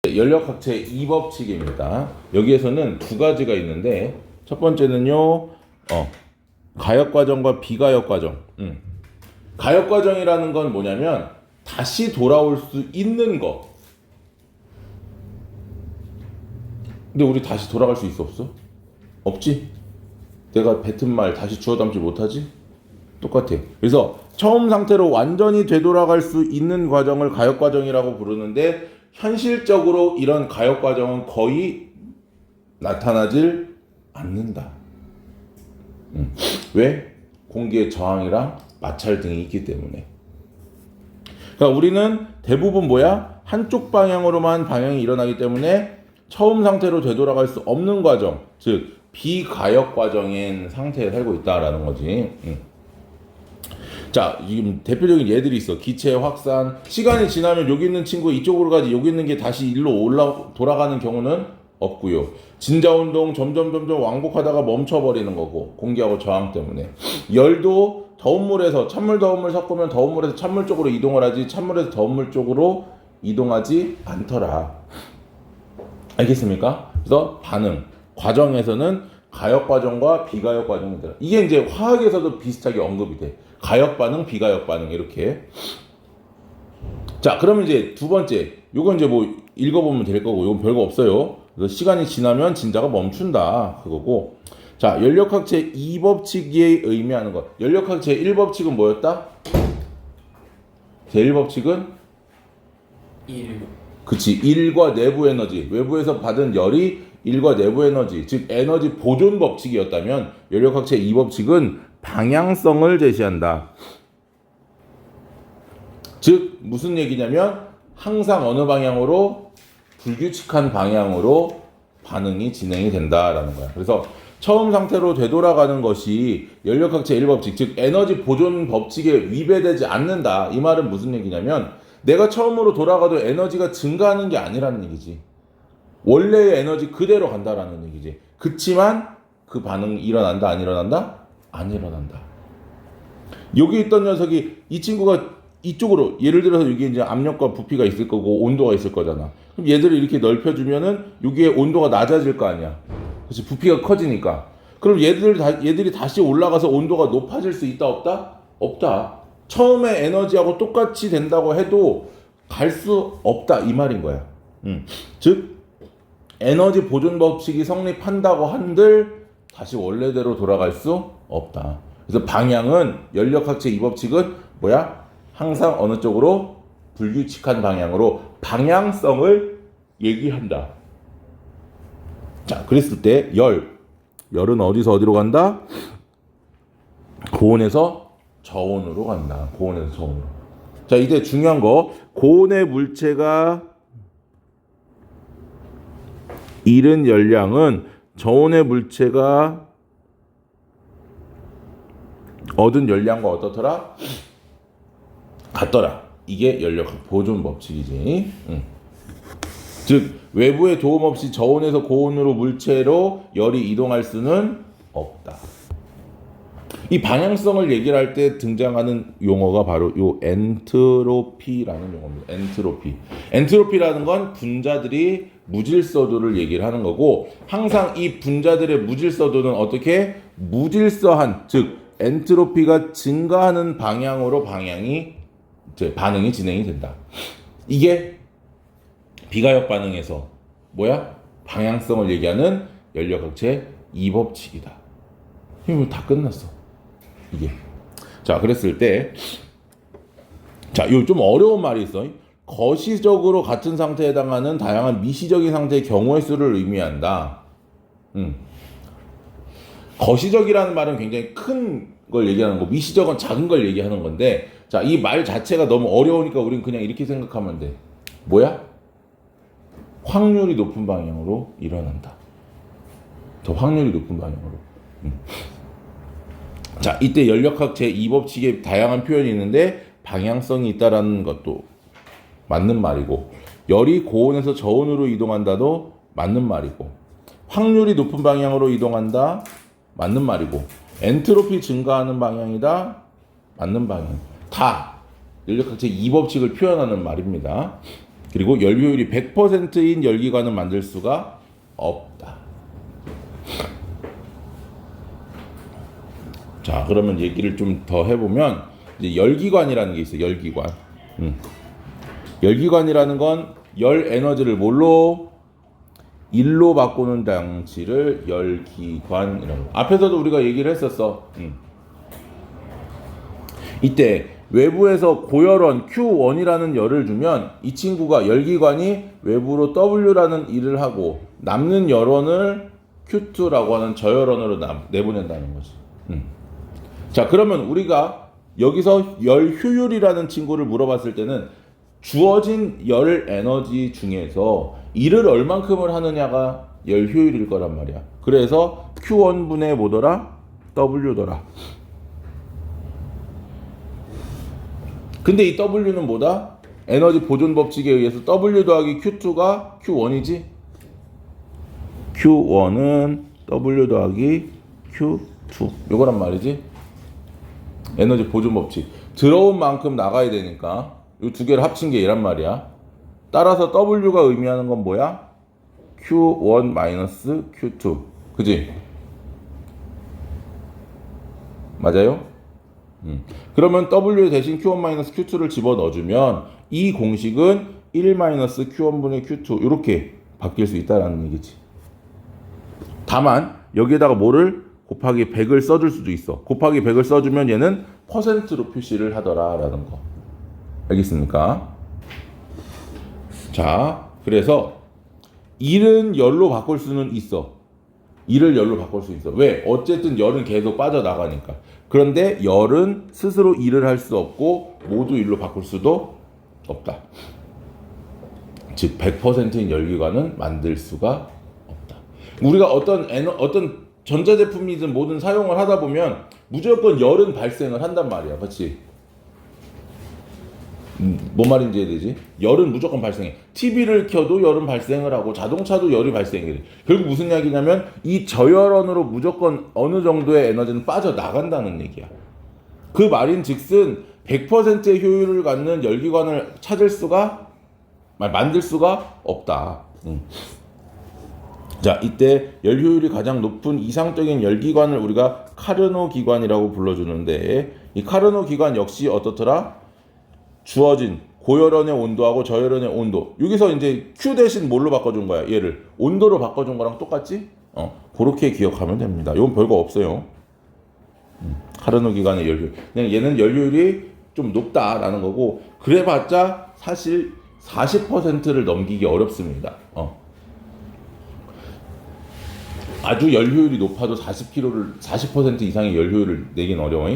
연력학체 2법칙입니다. 여기에서는 두 가지가 있는데 첫 번째는요. 가역과정과 비가역과정. 가역과정이라는 건 뭐냐면 다시 돌아올 수 있는 거. 근데 우리 다시 돌아갈 수 있어 없어? 없지? 내가 뱉은 말 다시 주워 담지 못하지? 똑같아. 그래서 처음 상태로 완전히 되돌아갈 수 있는 과정을 가역과정이라고 부르는데 현실적으로 이런 가역과정은 거의 나타나질 않는다. 왜? 공기의 저항이랑 마찰 등이 있기 때문에. 그러니까 우리는 대부분 뭐야? 한쪽 방향으로만 방향이 일어나기 때문에 처음 상태로 되돌아갈 수 없는 과정, 즉 비가역 과정인 상태에 살고 있다라는 거지. 자, 지금 대표적인 예들이 있어. 기체 확산. 시간이 지나면 여기 있는 친구 이쪽으로 가지, 여기 있는 게 다시 일로 돌아가는 경우는 없고요. 진자운동 점점 왕복하다가 멈춰버리는 거고, 공기하고 저항 때문에. 열도 더운 물에서 찬물 더운 물 섞으면 더운 물에서 찬물 쪽으로 이동을 하지 찬물에서 더운 물 쪽으로 이동하지 않더라. 알겠습니까? 그래서 반응 과정에서는 가역 과정과 비가역 과정이더라. 이게 이제 화학에서도 비슷하게 언급이 돼. 가역 반응, 비가역 반응 이렇게. 자, 그러면 이제 두 번째, 요건 이제 뭐 읽어보면 될 거고, 요건 별거 없어요. 그래서 시간이 지나면 진자가 멈춘다 그거고. 자, 연력학체 2법칙이 의미하는 것. 연력학체 1법칙은 뭐였다? 제1법칙은 1. 그치, 1과 내부 에너지, 외부에서 받은 열이 1과 내부 에너지, 즉 에너지 보존 법칙이었다면 연력학체 2법칙은 방향성을 제시한다. 즉 무슨 얘기냐면 항상 어느 방향으로, 불규칙한 방향으로 반응이 진행이 된다라는 거야. 그래서 처음 상태로 되돌아가는 것이 연력학체 1법칙, 즉 에너지 보존 법칙에 위배되지 않는다. 이 말은 무슨 얘기냐면 내가 처음으로 돌아가도 에너지가 증가하는 게 아니라는 얘기지. 원래의 에너지 그대로 간다라는 얘기지. 그치만 그 반응이 일어난다, 안 일어난다? 안 일어난다. 여기 있던 녀석이, 이 친구가 이쪽으로, 예를 들어서 여기 이제 압력과 부피가 있을 거고 온도가 있을 거잖아. 그럼 얘들을 이렇게 넓혀주면은 여기에 온도가 낮아질 거 아니야. 그렇지, 부피가 커지니까. 그럼 얘들이 다시 올라가서 온도가 높아질 수 있다, 없다? 없다. 처음에 에너지하고 똑같이 된다고 해도 갈 수 없다 이 말인 거야. 즉 에너지 보존 법칙이 성립한다고 한들 다시 원래대로 돌아갈 수 없다. 그래서 방향은, 연력학체 2법칙은 뭐야? 항상 어느 쪽으로? 불규칙한 방향으로 방향성을 얘기한다. 자, 그랬을 때 열은 어디서 어디로 간다? 고온에서 저온으로 간다. 고온에서 저온으로. 자, 이제 중요한 거, 고온의 물체가 잃은 열량은 저온의 물체가 얻은 열량과 어떻더라? 같더라. 이게 연력학 보존 법칙이지. 즉 외부의 도움 없이 저온에서 고온으로 물체로 열이 이동할 수는 없다. 이 방향성을 얘기를 할 때 등장하는 용어가 바로 요 엔트로피라는 용어입니다. 엔트로피라는 건 분자들이 무질서도를 얘기를 하는 거고, 항상 이 분자들의 무질서도는 어떻게? 무질서한, 즉 엔트로피가 증가하는 방향으로 반응이 진행이 된다. 이게 비가역 반응에서 뭐야? 방향성을 얘기하는 연력학체 2법칙이다. 이거 다 끝났어. 이게. 자, 그랬을 때, 자, 이거 좀 어려운 말이 있어. 거시적으로 같은 상태에 해당하는 다양한 미시적인 상태의 경우의 수를 의미한다. 거시적이라는 말은 굉장히 큰 걸 얘기하는 거, 미시적은 작은 걸 얘기하는 건데, 자, 이 말 자체가 너무 어려우니까 우리는 그냥 이렇게 생각하면 돼. 뭐야? 확률이 높은 방향으로 일어난다. 더 확률이 높은 방향으로. 자, 이때 연력학체 2법칙에 다양한 표현이 있는데 방향성이 있다라는 것도 맞는 말이고, 열이 고온에서 저온으로 이동한다도 맞는 말이고, 확률이 높은 방향으로 이동한다 맞는 말이고, 엔트로피 증가하는 방향이다 맞는 방향. 다 연력학체 2법칙을 표현하는 말입니다. 그리고 열 효율이 100%인 열기관은 만들 수가 없다. 자, 그러면 얘기를 좀 더 해보면 이제 열기관이라는 게 있어요. 열기관. 열기관이라는 건 열 에너지를 뭘로? 일로 바꾸는 장치를 열기관이라고. 앞에서도 우리가 얘기를 했었어. 이때 외부에서 고열원 Q1이라는 열을 주면 이 친구가 열기관이 외부로 W라는 일을 하고 남는 열원을 Q2라고 하는 저열원으로 내보낸다는 거지. 자, 그러면 우리가 여기서 열 효율이라는 친구를 물어봤을 때는 주어진 열 에너지 중에서 일을 얼만큼을 하느냐가 열 효율일 거란 말이야. 그래서 Q1분의 뭐더라? W더라. 근데 이 W는 뭐다? 에너지 보존 법칙에 의해서 W 더하기 Q2가 Q1이지? Q1은 W 더하기 Q2 요거란 말이지? 에너지 보존 법칙. 들어온 만큼 나가야 되니까 이 두 개를 합친 게 얘란 말이야. 따라서 W가 의미하는 건 뭐야? Q1 Q2. 그지? 맞아요? 그러면 W 대신 Q1 Q2를 집어넣어주면 이 공식은 1 Q1분의 Q2 이렇게 바뀔 수 있다는 얘기지. 다만 여기에다가 뭐를 곱하기 100을 써줄 수도 있어. 곱하기 100을 써주면 얘는 퍼센트로 표시를 하더라라는 거. 알겠습니까? 자, 그래서 1은 열로 바꿀 수는 있어. 1을 열로 바꿀 수 있어. 왜? 어쨌든 열은 계속 빠져나가니까. 그런데 열은 스스로 일을 할 수 없고 모두 일로 바꿀 수도 없다. 즉 100%인 열기관은 만들 수가 없다. 우리가 어떤 전자제품이든 뭐든 사용을 하다 보면 무조건 열은 발생을 한단 말이야. 그렇지? 뭔 말인지 이해되지? 열은 무조건 발생해. TV를 켜도 열은 발생을 하고 자동차도 열이 발생해. 결국 무슨 이야기냐면 이 저열원으로 무조건 어느 정도의 에너지는 빠져나간다는 얘기야. 그 말인 즉슨 100%의 효율을 갖는 열기관을 만들 수가 없다. 자, 이때 열 효율이 가장 높은 이상적인 열기관을 우리가 카르노 기관이라고 불러주는데 이 카르노 기관 역시 어떻더라? 주어진 고열원의 온도하고 저열원의 온도. 여기서 이제 Q 대신 뭘로 바꿔준 거야? 얘를 온도로 바꿔준 거랑 똑같지? 그렇게 기억하면 됩니다. 이건 별거 없어요. 카르노 기관의 열 효율. 그냥 얘는 열 효율이 좀 높다라는 거고 그래봤자 사실 40%를 넘기기 어렵습니다. 아주 열 효율이 높아도 40% 이상의 열 효율을 내긴 어려워.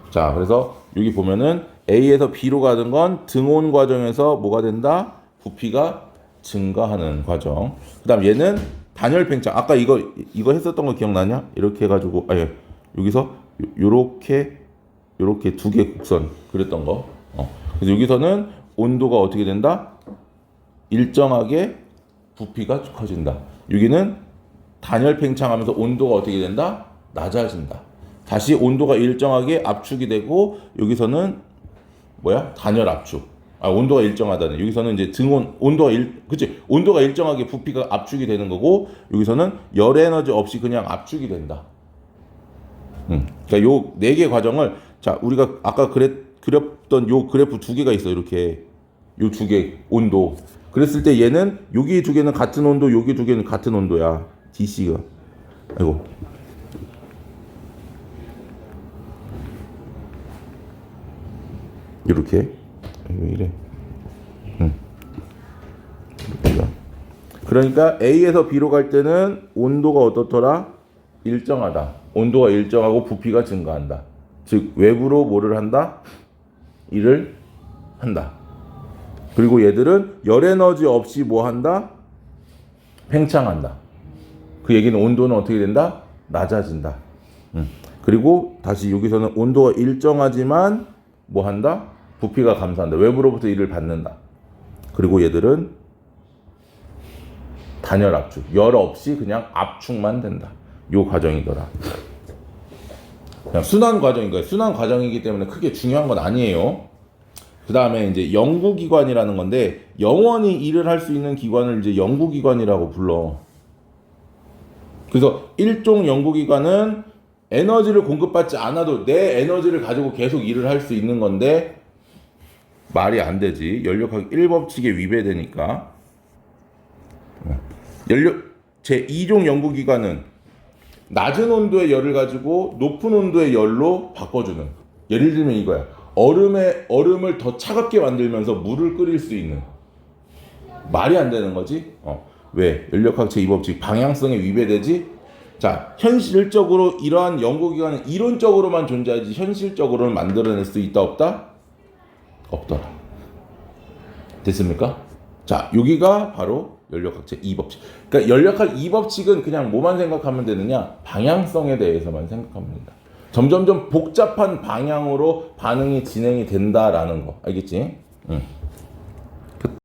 자, 그래서 여기 보면은 A에서 B로 가는 건 등온 과정에서 뭐가 된다? 부피가 증가하는 과정. 그 다음 얘는 단열 팽창. 아까 이거 했었던 거 기억나냐? 이렇게 해가지고, 여기서 요렇게 두 개 곡선 그랬던 거. 그래서 여기서는 온도가 어떻게 된다? 일정하게 부피가 커진다. 여기는 단열 팽창하면서 온도가 어떻게 된다? 낮아진다. 다시 온도가 일정하게 압축이 되고 여기서는 뭐야? 단열 압축. 온도가 일정하다는. 여기서는 이제 등온 온도가 일정하게 부피가 압축이 되는 거고 여기서는 열 에너지 없이 그냥 압축이 된다. 그러니까 요 네 개 과정을 자, 우리가 아까 그렸던 요 그래프 두 개가 있어. 이렇게 요 두 개 온도. 그랬을 때 얘는 여기 두 개는 같은 온도, 여기 두 개는 같은 온도야. DC가. 아이고. 이렇게 왜 이래? 이렇게. 그러니까 A에서 B로 갈 때는 온도가 어떻더라? 일정하다. 온도가 일정하고 부피가 증가한다. 즉 외부로 뭐를 한다? 일을 한다. 그리고 얘들은 열 에너지 없이 뭐 한다? 팽창한다. 그 얘기는 온도는 어떻게 된다? 낮아진다. 그리고 다시 여기서는 온도가 일정하지만 뭐 한다? 부피가 감소한다. 외부로부터 일을 받는다. 그리고 얘들은 단열 압축, 열 없이 그냥 압축만 된다. 요 과정이더라. 그냥 순환 과정인 거예요. 순환 과정이기 때문에 크게 중요한 건 아니에요. 그 다음에 이제 연구기관이라는 건데 영원히 일을 할 수 있는 기관을 이제 연구기관이라고 불러. 그래서 일종 연구기관은 에너지를 공급받지 않아도 내 에너지를 가지고 계속 일을 할 수 있는 건데 말이 안 되지. 연력학 1법칙에 위배되니까. 제2종 연구기관은 낮은 온도의 열을 가지고 높은 온도의 열로 바꿔주는. 예를 들면 이거야. 얼음을 더 차갑게 만들면서 물을 끓일 수 있는. 말이 안 되는 거지. 왜? 연력학 제2법칙 방향성에 위배되지? 자, 현실적으로 이러한 연구기관은 이론적으로만 존재하지 현실적으로는 만들어낼 수 있다 없다? 없더라. 됐습니까? 자, 여기가 바로 연력학 제2법칙. 그러니까 연력학 2법칙은 그냥 뭐만 생각하면 되느냐? 방향성에 대해서만 생각하면 된다. 점점점 복잡한 방향으로 반응이 진행이 된다라는 거. 알겠지? 응.